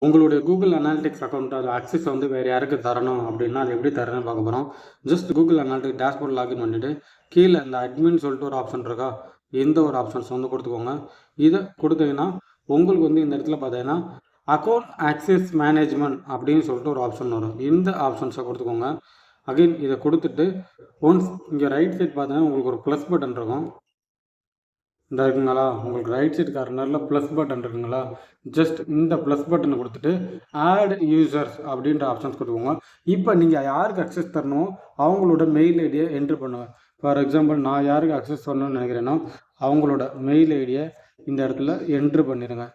உங்களுடைய Google analytics account அது access வந்து வேறு யாருக்கு தரணும் அப்படின்னா அது எப்படி தரணும்னு பார்க்க போகிறோம். Just Google analytics dashboard login பண்ணிவிட்டு கீழே இந்த அட்மின் சொல்லிட்டு ஒரு ஆப்ஷன் இருக்கா, எந்த ஒரு ஆப்ஷன்ஸ் வந்து கொடுத்துக்கோங்க. இதை கொடுத்தீங்கன்னா உங்களுக்கு வந்து இந்த இடத்துல பார்த்தீங்கன்னா அக்கௌண்ட் ஆக்சஸ் மேனேஜ்மெண்ட் அப்படின்னு சொல்லிட்டு ஒரு ஆப்ஷன் வரும். இந்த ஆப்ஷன்ஸை கொடுத்துக்கோங்க. அகைன் இதை கொடுத்துட்டு ஒன்ஸ் இங்கே ரைட் சைட் பார்த்தீங்கன்னா உங்களுக்கு ஒரு ப்ளஸ் பட்டன் இருக்கும். இந்த இருக்குங்களா, உங்களுக்கு ரைட் சைடு கார்னரில் ப்ளஸ் பட்டன் இருக்குங்களா, ஜஸ்ட் இந்த ப்ளஸ் பட்டனை கொடுத்துட்டு ஆட் யூசர்ஸ் அப்படின்ற ஆப்ஷன்ஸ் கொடுத்துக்கோங்க. இப்போ நீங்கள் யாருக்கு அக்சஸ் தரணும் அவங்களோட மெயில் ஐடியை என்ட்ரு பண்ணுவேன். ஃபார் எக்ஸாம்பிள் நான் யாருக்கு அக்சஸ் பண்ணணும்னு நினைக்கிறேன்னா அவங்களோட மெயில் ஐடியை இந்த இடத்துல என்ட்ரு பண்ணிடுங்க.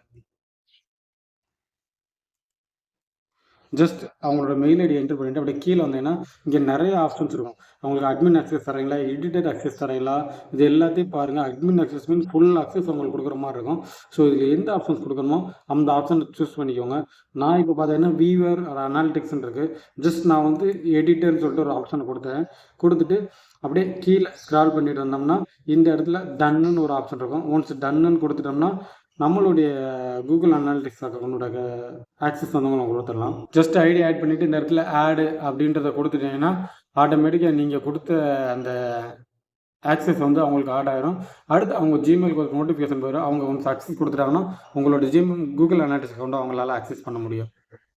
ஜஸ்ட் அவங்களோட மெயில் ஐடி என்ட்ரு பண்ணிவிட்டு அப்படியே கீழே வந்தீங்கன்னா இங்கே நிறைய ஆப்ஷன்ஸ் இருக்கும். அவங்களுக்கு அட்மின் அக்சஸ் தரீங்களா, எடிட்டர் அக்சஸ் தரீங்களா, இது எல்லாத்தையும் பாருங்கள். Admin access mean full access உங்களுக்கு கொடுக்குற மாதிரி இருக்கும். ஸோ இதில் எந்த ஆப்ஷன்ஸ் கொடுக்கணுமோ அந்த ஆப்ஷனை சூஸ் பண்ணிக்கோங்க. நான் இப்போ பார்த்தீங்கன்னா வீவர் அனாலிட்டிக்ஸ்ன்னு இருக்குது. ஜஸ்ட் நான் வந்து எடிட்டர்னு சொல்லிட்டு ஒரு ஆப்ஷனை கொடுத்துட்டு அப்படியே கீழே ஸ்க்ரால் பண்ணிட்டு வந்தோம்னா இந்த இடத்துல டன்னுன்னு ஒரு ஆப்ஷன் இருக்கும். ஒன்ஸ் டன்னுன்னு கொடுத்துட்டோம்னா நம்மளுடைய கூகுள் அனாலிட்டிக்ஸ் அக்கௌண்டோட ஆக்சஸ் வந்து உங்களுக்கு கொடுத்துடலாம். ஜஸ்ட் ஐடி ஆட் பண்ணிவிட்டு இந்த இடத்துல ஆடு அப்படின்றத கொடுத்துட்டீங்கன்னா ஆட்டோமேட்டிக்காக நீங்கள் கொடுத்த அந்த ஆக்சஸ் வந்து அவங்களுக்கு ஆட் ஆகிரும். அடுத்து அவங்க ஜிமெயிலுக்கு ஒரு நோட்டிஃபிகேஷன் போயிடும். அவங்க வந்து ஆக்சஸ் கொடுத்துட்டாங்கன்னா உங்களோட கூகுள் அனாலிட்டிக்ஸ் அக்கௌண்ட்டை அவங்களால ஆக்சஸ் பண்ண முடியும்.